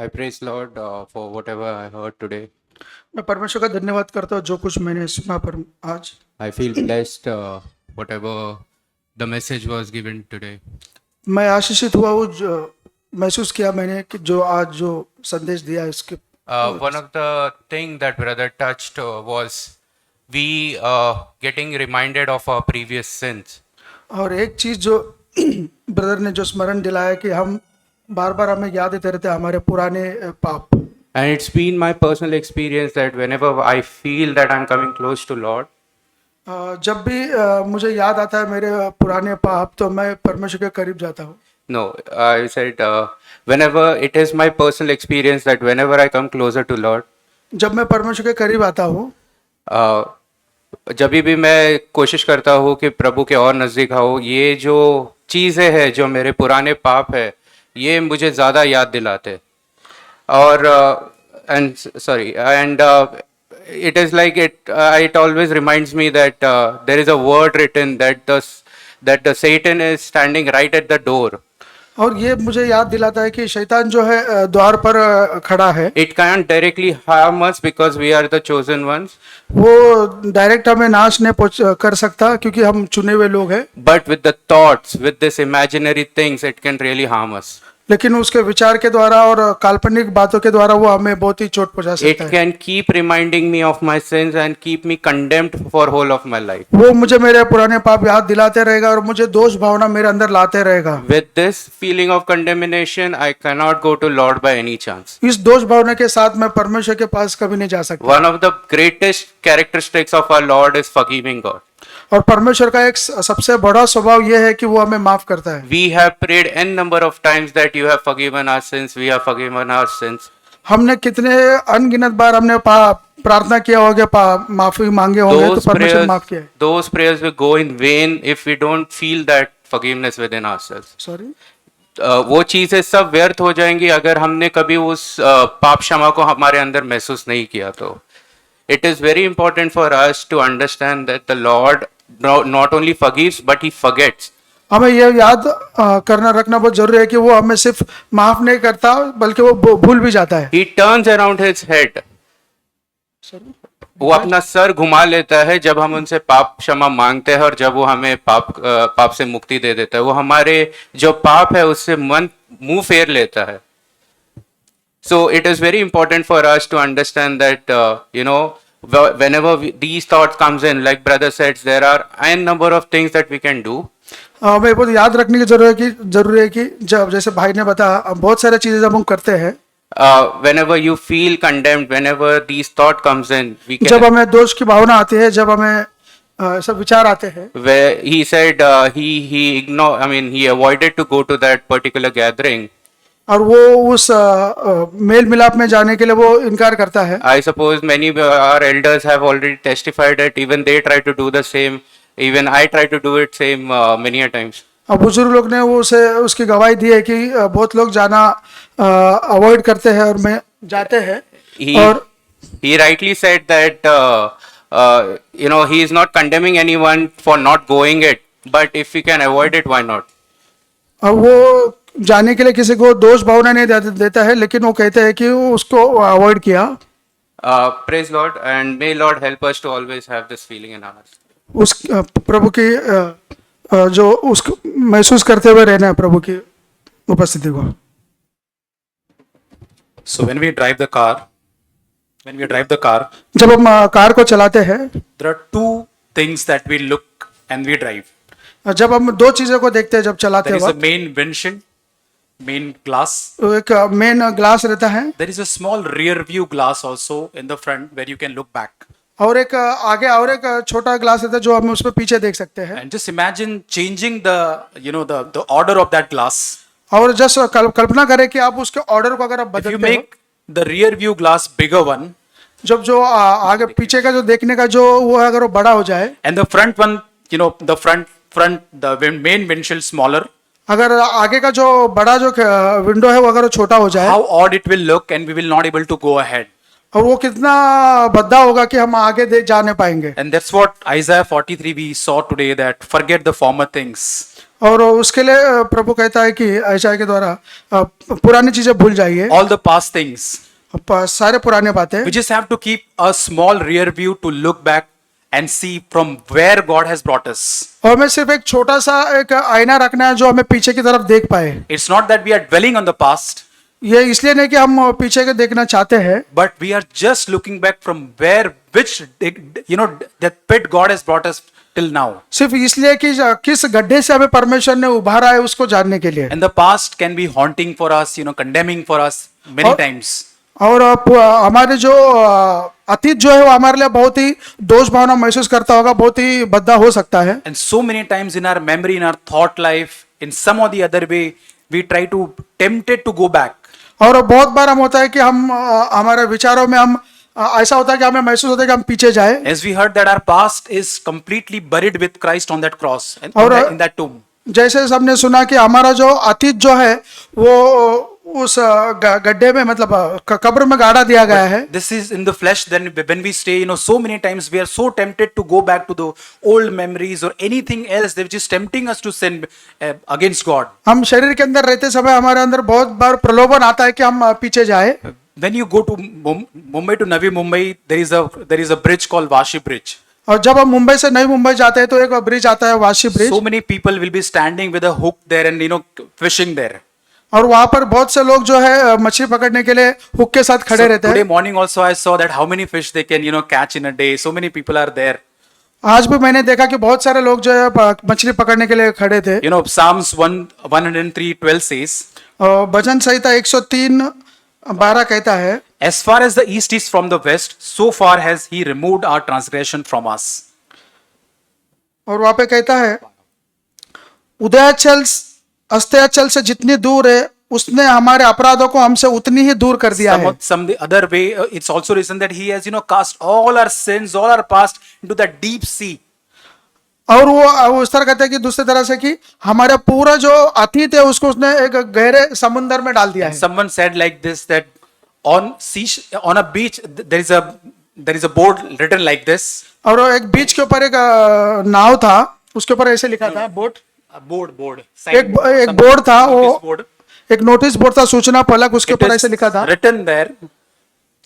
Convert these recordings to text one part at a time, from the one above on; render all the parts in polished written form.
I praise Lord for whatever I heard today. मैं परमेश्वर का धन्यवाद करता हूँ जो कुछ मैंने सुना पर आज I feel blessed whatever the message was given today. मैं आशीषित हुआ हूँ जो महसूस किया मैंने कि जो आज जो संदेश दिया है उसके One of the thing that brother touched was we getting reminded of our previous sins. और एक चीज जो ब्रदर ने जो स्मरण दिलाया कि हम बार बार हमें याद देते रहते हैं हमारे पुराने पाप। And it's been my personal experience that whenever I feel that I'm coming close to Lord, जब भी मुझे याद आता है मेरे पुराने पाप तो मैं परमेश्वर के करीब जाता हूँ। no, I said whenever it is my personal experience that whenever I come closer to Lord, जब मैं परमेश्वर के करीब आता हूँ जब भी मैं कोशिश करता हूँ कि प्रभु के और नज़दीक आओ, ये जो चीज़ें हैं जो मेरे पुराने पाप है ये मुझे ज़्यादा याद दिलाते और and sorry and it is like it always reminds me that there is a word written that the Satan is standing right at the door. और ये मुझे याद दिलाता है कि शैतान जो है द्वार पर खड़ा है। It can't directly harm us because we are the chosen ones. वो डायरेक्ट हमें नाश नहीं कर सकता क्योंकि हम चुने हुए लोग हैं। But with the thoughts, with this imaginary things, it can really harm us. लेकिन उसके विचार के द्वारा और काल्पनिक बातों के द्वारा वो हमें बहुत ही चोट पहुंचा It सकता है। can keep reminding me of my sins and keep me condemned for whole of my life. वो मुझे मेरे पुराने पाप याद दिलाते रहेगा और मुझे दोष भावना मेरे अंदर लाते रहेगा। With this feeling of condemnation, I cannot go to Lord by any chance. इस दोष भावना के साथ मैं परमेश्वर के पास कभी नहीं जा सकता। One of the greatest characteristics of our Lord is forgiving God. और परमेश्वर का एक सबसे बड़ा स्वभाव यह है कि वो हमें माफ करता है। We have prayed n number of times that you have forgiven our sins, we have forgiven our sins. हमने कितने अनगिनत बार हमने प्रार्थना किया होगा, माफी मांगे होंगे तो परमेश्वर माफ किया है। Those prayers will go in vain if we don't feel that forgiveness within ourselves. Sorry वो चीजें सब व्यर्थ हो जाएंगी अगर हमने कभी उस पाप क्षमा को हमारे अंदर महसूस नहीं किया तो। It is very important for us to understand that the Lord not only forgives but he forgets. हमें यह याद करना रखना बहुत जरूरी है कि वो हमें सिर्फ माफ नहीं करता बल्कि वो भूल भी जाता है। He turns around his head. वो अपना सर घुमा लेता है जब हम उनसे पाप क्षमा मांगते हैं और जब वो हमें पाप से मुक्ति दे देता है। वो हमारे जो पाप है उससे मुंह फेर लेता है। So it is very important for us to understand that whenever these thoughts comes in, like brother said, there are n number of things that we can do. हमें बहुत याद रखने की जरूरी है कि जब जैसे भाई ने बताया बहुत सारी चीजें जब हम करते हैं Whenever you feel condemned, whenever these thought comes in, we can. जब हमें दोष की भावना आती है, जब हमें सब विचार आते हैं। Where he said he avoided to go to that particular gathering. और वो उस मेल मिलाप में जाने के लिए वो इनकार करता है। I suppose many our elders have already testified that even they try to do the same. Even I try to do it same many a times. और बुजुर्ग लोग ने वो उसे उसकी गवाही दी है कि बहुत लोग जाना अवॉइड करते हैं और मैं जाते हैं। और he rightly said that he is not condemning anyone for not going it, but if we can avoid it, why not? और वो जाने के लिए किसी को दोष भावना नहीं देता है, लेकिन वो कहते हैं कि उसको अवॉइड किया। Praise Lord and may Lord help us to always have this feeling in us. उस प्रभु की जो उसको महसूस करते हुए रहना है प्रभु की उपस्थिति को। So when we drive the car, जब हम कार को चलाते हैं there are two things that we look and we drive. जब हम दो चीजों को देखते हैं जब चलाते There is a हैं, main windshield, main glass. एक मेन ग्लास रहता है There is a small rear view glass also in the front where you can look back. और एक आगे और एक छोटा ग्लास रहता है जो हम उस पर पीछे देख सकते हैं। And just imagine changing the order of that glass. और जस्ट कल्पना करें कि आप उसके ऑर्डर को अगर आप If you बदलते हो, make the rear view glass bigger one जब जो आगे पीछे का जो देखने का जो वो है अगर वो बड़ा हो जाए and the front one, the main windshield smaller, अगर आगे का जो बड़ा जो विंडो है वो अगर वो छोटा हो जाए how odd it will look and we will not able to go ahead. और वो कितना भद्दा होगा कि हम आगे जा नहीं पाएंगे। And that's what Isaiah 43 we saw today, that forget the former things. और उसके लिए प्रभु कहता है कि ऐसा के द्वारा पुरानी चीजें भूल जाइए, all the past things. सारे पुराने बातें। We just have to keep a small rear view to look back and see from where God has brought us. और हमें सिर्फ एक छोटा सा एक आईना रखना है जो हमें पीछे की तरफ देख पाए। It's not that we are dwelling on the past, ये इसलिए नहीं कि हम पीछे के देखना चाहते हैं, but we are just looking back from where, which, that pit God has brought us till now. सिर्फ इसलिए कि किस गड्ढे से हमें परमेश्वर ने उभारा है उसको जानने के लिए। And the past can be haunting for us, condemning for us many times. और हमारे जो अतीत जो है वो हमारे लिए बहुत ही दोष भावना महसूस करता होगा, बहुत ही भद्दा हो सकता है। And so many times in our memory, in our thought life, in some or the other way, we try to tempted to go back. और बहुत बार हम होता है कि हम हमारे विचारों में हम ऐसा होता है कि हमें महसूस होता है कि हम पीछे जाए। As we heard that our past is completely buried with Christ on that cross and in that tomb. जैसे हमने सुना कि हमारा जो अतीत जो है वो उस गड्ढे में मतलब कब्र में गाड़ा दिया गया है। This is in the flesh. Then when we stay, so many times we are so tempted to go back to the old memories or anything else that which is tempting us to sin against God. हम शरीर के अंदर रहते समय हमारे अंदर बहुत बार प्रलोभन आता है कि हम पीछे जाए। When you go to Mumbai to Navi Mumbai, there is a bridge called Vashi Bridge. और जब हम मुंबई से नई मुंबई जाते हैं तो एक ब्रिज आता है Vashi bridge. So many people will be standing with a hook there and fishing there. और वहां पर बहुत से लोग जो है मछली पकड़ने के लिए हुक के साथ खड़े रहते Today हैं। morning also I saw that how many fish they can catch in a day. So many people are there. आज भी मैंने देखा कि बहुत सारे लोग जो है मछली पकड़ने के लिए खड़े थे। Psalms 103:12 says, और भजन संहिता 103:12 कहता है, as far as the east is from the west, so far has he removed our transgression from us. और वहां पे कहता है, उदयाचल अस्ताचल से जितनी दूर है उसने हमारे अपराधों को हमसे उतनी ही दूर कर दिया है। Some the other way, it's also written that he has cast all our sins, all our past into the deep sea. और वो इस तरह कहते हैं कि दूसरी तरह से कि हमारा पूरा जो अतीत है उसको उसने एक गहरे समुद्र में डाल दिया है। Someone said like this that on a beach there is a board written like this. और एक बीच के ऊपर एक नाव था, उसके ऊपर ऐसे लिखा था बोट, बोर्ड एक बोर्ड था, वो एक नोटिस बोर्ड था, सूचना फलक, उसके ऊपर ऐसे लिखा था written there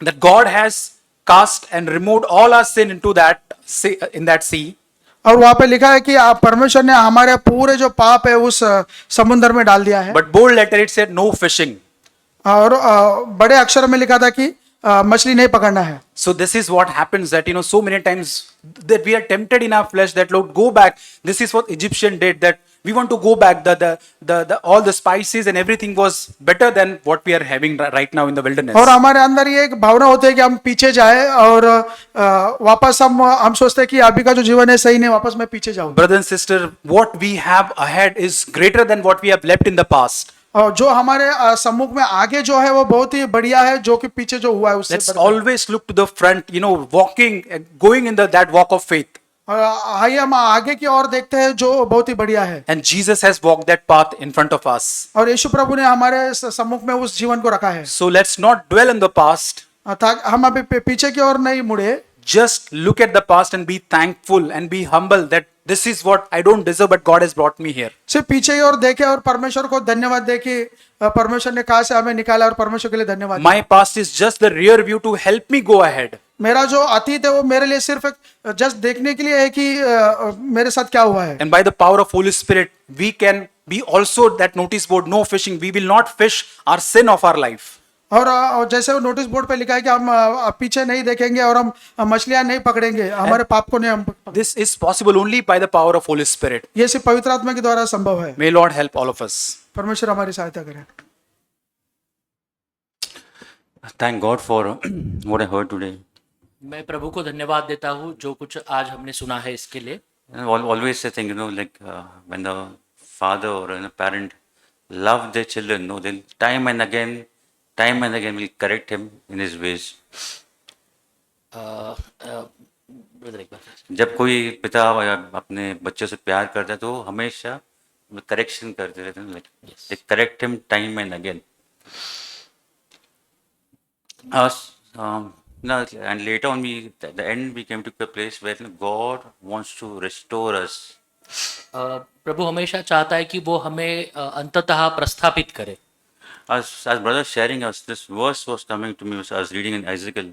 that God has cast and removed all our sin into that sea, in that sea. और वहां पे लिखा है कि परमेश्वर ने हमारे पूरे जो पाप है उस समुद्र में डाल दिया है। But bold letter it said no fishing. और बड़े अक्षर में लिखा था कि मछली नहीं पकड़ना है। So this is what happens that so many times that we are tempted in our flesh that Lord go back. This is what Egyptian did, that we want to go back. The all the spices and everything was better than what we are having right now in the wilderness. और हमारे अंदर ये एक भावना होती है कि हम पीछे जाए और वापस हम सोचते हैं कि अभी का जो जीवन है सही नहीं, वापस मैं पीछे जाऊं। Brother and sister, what we have ahead is greater than what we have left in the past. और जो हमारे सम्मुख में आगे जो है वो बहुत ही बढ़िया है, जो कि पीछे जो हुआ है उससे Let's always look to the front, walking, going in that walk of faith. और आइए हम आगे की ओर देखते हैं जो बहुत ही बढ़िया है। And Jesus has walked that path in front of us. और यीशु प्रभु ने हमारे सम्मुख में उस जीवन को रखा है। So let's not dwell in the past. हम अभी पीछे की ओर नहीं मुड़े। Just look at the past and be thankful and be humble that this is what I don't deserve, but God has brought me here. सिर्फ पीछे की ओर देखे और परमेश्वर को धन्यवाद दे कि परमेश्वर ने कहा से हमें निकाला और परमेश्वर के लिए धन्यवाद। My past is just the rear view to help me go ahead. मेरा जो अतीत है वो मेरे लिए सिर्फ एक जस्ट देखने के लिए है कि मेरे साथ क्या हुआ है। And by the power of Holy Spirit, we can be also that notice board, no fishing. We will not fish our sin of our life. और जैसे वो नोटिस बोर्ड पे लिखा है कि हम पीछे नहीं देखेंगे और हम मछलियां नहीं पकड़ेंगे, हमारे पाप को नहीं हम। This is possible only by the power of Holy Spirit. ये सिर्फ पवित्र आत्मा के द्वारा संभव है। May Lord help all of us. परमेश्वर हमारी सहायता करे। Thank God for what I heard today. मैं प्रभु को धन्यवाद देता हूँ जो कुछ आज हमने सुना है इसके लिए। And always I think, like when the father or a parent love their children, they'll time and again will correct him in his ways. Brother एक बार जब कोई पिता अपने बच्चों से प्यार करता है तो हमेशा करेक्शन करते रहते हैं, they correct him time and again. And later on, at the end we came to a place where God wants to restore us. प्रभु हमेशा चाहता है कि वो हमें अंततः प्रस्थापित करे। As brother sharing us, this verse was coming to me. I was reading in Ezekiel.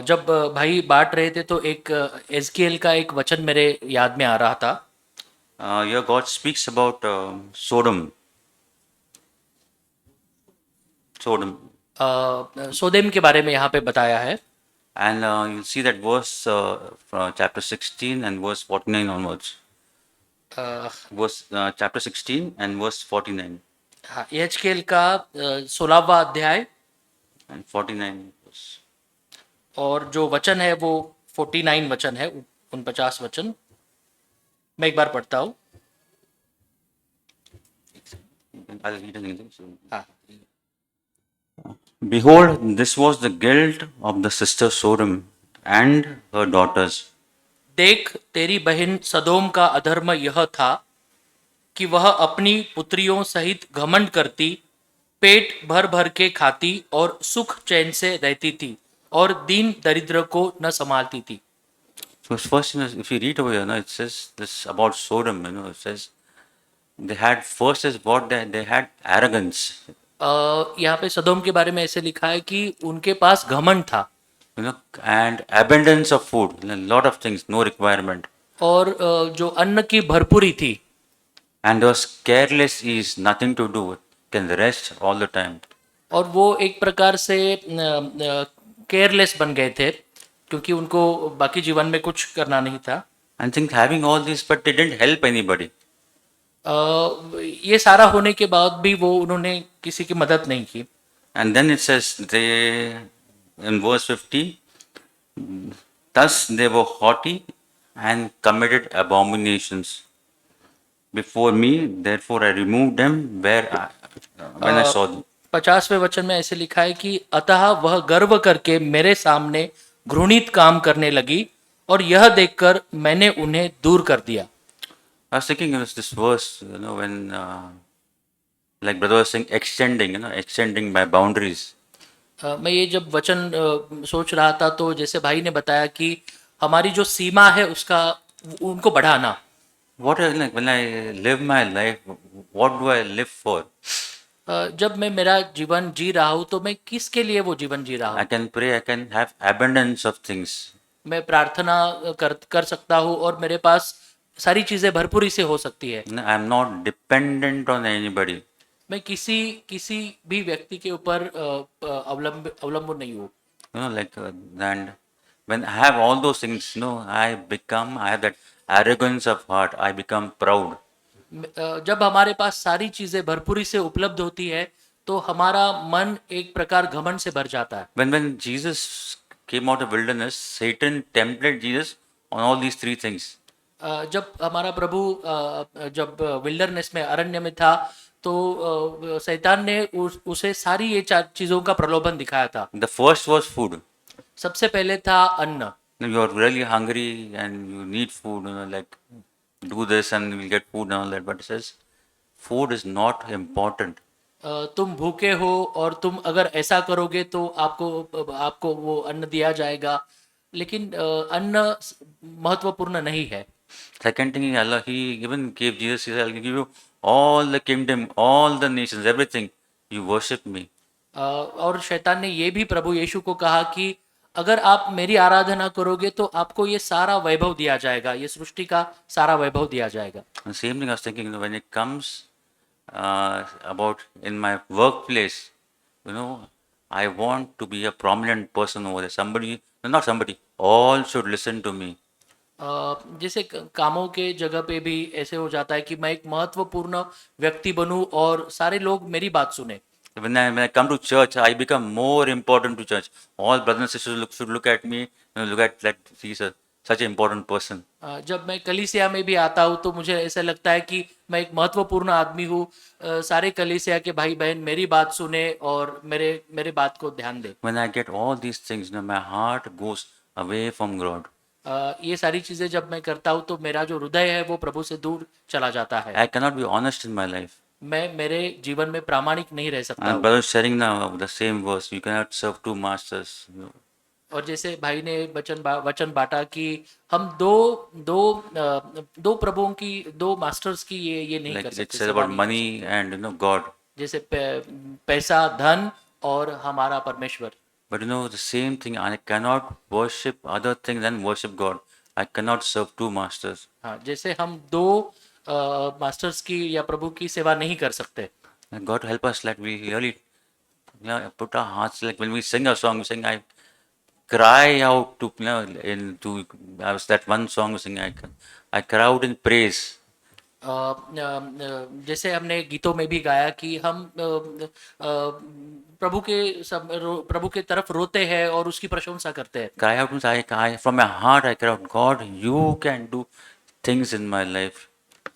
जब भाई बांट रहे थे तो एक एजकेल का एक वचन मेरे याद में आ रहा था। Here God speaks about Sodom. Sodom. सोदेम के बारे में यहाँ पे बताया है। And you'll see that verse from chapter 16 and verse 49 onwards. Chapter 16 and verse 49 हाँ, एजकेल का 16वां अध्याय and 49 verse. और जो वचन है वो 49 वचन है, 49 वचन। मैं एक बार पढ़ता हूँ। I'll read in English. हाँ, Behold, this was the guilt of the sister Sodom and her daughters. देख तेरी बहन सदोम का अधर्म यह था कि वह अपनी पुत्रियों सहित घमंड करती, पेट भर भर के खाती और सुख चैन से रहती थी और दीन दरिद्र को न संभालती थी। So first, if you read over here, it says this about Sodom. It says they had first is what they had arrogance. यहाँ पे सदोम के बारे में ऐसे लिखा है कि उनके पास घमंड था And abundance of food, a lot of things, no requirement. और जो अन्न की भरपूरी थी। And there was careless ease, nothing to do, can rest all the time. और वो एक प्रकार से केयरलेस बन गए थे क्योंकि उनको बाकी जीवन में कुछ करना नहीं था। And think having all this, but they didn't help anybody. ये सारा होने के बाद भी वो उन्होंने किसी की मदद नहीं की। And then it says they, in verse 50, thus they were haughty and committed abominations before me, therefore I removed them when I saw them. 50वें वचन में ऐसे लिखा है कि अतः वह गर्व करके मेरे सामने घृणित काम करने लगी और यह देखकर मैंने उन्हें दूर कर दिया। I was thinking of this verse, when like brother was saying, extending my boundaries. मैं ये जब वचन सोच रहा था तो जैसे भाई ने बताया कि हमारी जो सीमा है उसका उनको बढ़ाना। What like when I live my life, what do I live for? जब मैं मेरा जीवन जी रहा हूँ तो मैं किसके लिए वो जीवन जी रहा I हूँ? can pray, I can have abundance of things. मैं प्रार्थना कर सकता हूँ और मेरे पास सारी चीजें भरपूरी से हो सकती है। I am not dependent on anybody. मैं किसी भी व्यक्ति के ऊपर अवलंबन नहीं हूँ। And when I have all those things, I have that arrogance of heart. I become proud. जब हमारे पास सारी चीजें भरपूरी से उपलब्ध होती है तो हमारा मन एक प्रकार घमंड से भर जाता है। When Jesus came out of wilderness, Satan tempted Jesus on all these three things. जब हमारा प्रभु जब विल्डरनेस में अरण्य में था तो शैतान ने उसे सारी ये चार चीजों का प्रलोभन दिखाया था। The first was food. सबसे पहले था अन्न। You are really hungry and you need food, like do this and you'll get food and all that. But it says food is not important. तुम भूखे हो और तुम अगर ऐसा करोगे तो आपको वो अन्न दिया जाएगा, लेकिन अन्न महत्वपूर्ण नहीं है। Second thing, Allah, He even gave Jesus, He said, I'll give you all the kingdom, all the nations, everything. You worship me. और शैतान ने ये भी प्रभु यीशु को कहा कि अगर आप मेरी आराधना करोगे तो आपको ये सारा वैभव दिया जाएगा, ये सृष्टि का सारा वैभव दिया जाएगा। And same thing I was thinking, when it comes about in my workplace, I want to be a prominent person over there. Somebody, not somebody, all should listen to me. जैसे कामों के जगह पे भी ऐसे हो जाता है कि मैं एक महत्वपूर्ण व्यक्ति बनूं और सारे लोग मेरी बात सुने। When I come to church, I become more important to church. All brothers and sisters should look at me, look at that he's such an important person. जब मैं कलीसिया में भी आता हूँ तो मुझे ऐसा लगता है कि मैं एक महत्वपूर्ण आदमी हूँ। सारे कलीसिया के भाई बहन मेरी बात सुने और मेरे बात को ध्यान दे। When I get all these things, my heart goes away from God. ये सारी चीजें जब मैं करता हूँ तो मेरा जो हृदय है वो प्रभु से दूर चला जाता है। I cannot be honest in my life. मैं मेरे जीवन में प्रामाणिक नहीं रह सकता And हूँ। brother sharing now the same verse, you cannot serve two masters. और जैसे भाई ने वचन बांटा कि हम दो दो दो प्रभुओं की, दो मास्टर्स की ये नहीं Like कर it सकते, says सेवा about नहीं कर money and God. सकते। जैसे पैसा, धन और हमारा परमेश्वर। But the same thing, I cannot worship other things than worship God. I cannot serve two masters. हाँ, जैसे हम दो मास्टर्स की या प्रभु की सेवा नहीं कर सकते। And God help us, like we really put our hearts, like when we sing a song, we sing, I cry out to, I was that one song we sing, I cry out in praise. जैसे हमने गीतों में भी गाया कि हम प्रभु के तरफ रोते हैं और उसकी प्रशंसा करते हैं। Cry out means from my heart, I cry out, God, you can do things in my life.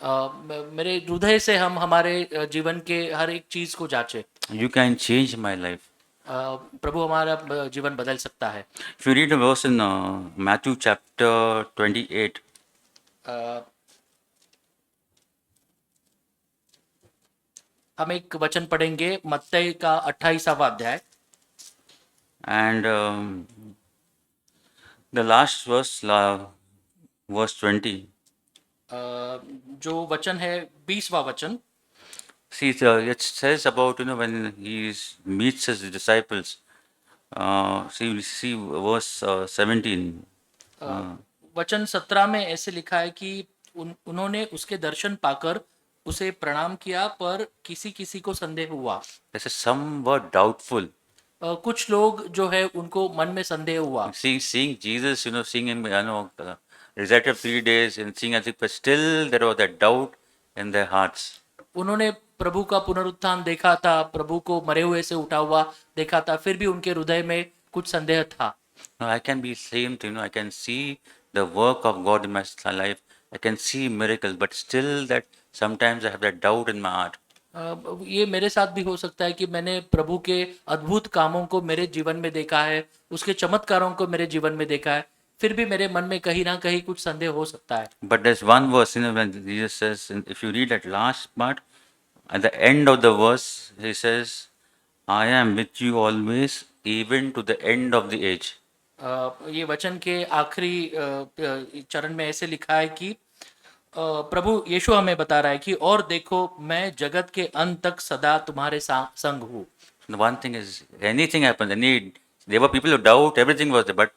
मेरे हृदय से हम हमारे जीवन के हर एक चीज को जांचे। You can change my life. प्रभु हमारा जीवन बदल सकता है। If you read a verse in Matthew chapter 28, अ, हम एक वचन पढ़ेंगे मत्ती का 28वां अध्याय। and the last verse, verse 20. जो वचन है 20वां वचन। See, it says about, when he meets his disciples. See verse 17. वचन 17 में ऐसे लिखा है कि उन्होंने उसके दर्शन पाकर उसे प्रणाम किया, पर किसी किसी को संदेह हुआ। They says some were doubtful. कुछ लोग जो है उनको मन में संदेह हुआ। Seeing Jesus, seeing him, resurrected 3 days and seeing as if, but still there was that doubt in their hearts. उन्होंने प्रभु का पुनरुत्थान देखा था, प्रभु को मरे हुए से उठा हुआ देखा था, फिर भी उनके हृदय में कुछ संदेह था। Now I can be same thing. I can see the work of God in my life. I can see miracles, but still that sometimes I have that doubt in my heart. ये मेरे साथ भी हो सकता है कि मैंने प्रभु के अद्भुत कामों को मेरे जीवन में देखा है, उसके चमत्कारों को मेरे जीवन में देखा है, फिर भी मेरे मन में कहीं ना कहीं कुछ संदेह हो सकता है। But there's one verse, when Jesus says, if you read that last part, at the end of the verse, he says, I am with you always, even to the end of the age. ये वचन के आखिरी चरण में ऐसे लिखा है कि प्रभु यीशु हमें बता रहा है कि और देखो मैं जगत के अंत तक सदा तुम्हारे संग हूँ। The one thing is, anything happens, there were people who doubt, everything was there, but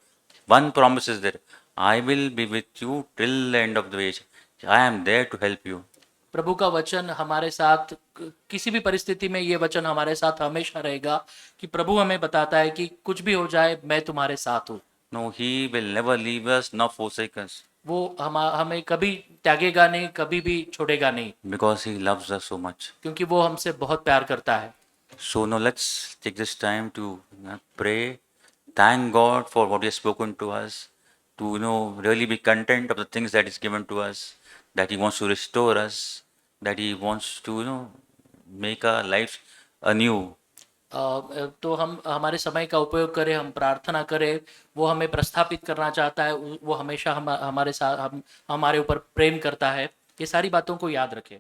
one promise is there. I will be with you till the end of the age. I am there to help you. प्रभु का वचन हमारे साथ किसी भी परिस्थिति में, ये वचन हमारे साथ हमेशा रहेगा कि प्रभु हमें बताता है कि कुछ भी हो जाए मैं तुम्हारे साथ हूँ। No, he will never leave us nor forsake us. वो हमें कभी त्यागेगा नहीं, कभी भी छोड़ेगा नहीं, Because he loves us so much. क्योंकि वो हमसे बहुत प्यार करता है। So now let's take this time to pray, thank God for what He has spoken to us, to really be content of the things that He's given to us, that He wants to restore us, that He wants to make our lives anew. तो हम हमारे समय का उपयोग करें, हम प्रार्थना करें, वो हमें प्रस्थापित करना चाहता है, वो हमेशा हमारे साथ हमारे ऊपर प्रेम करता है। ये सारी बातों को याद रखें।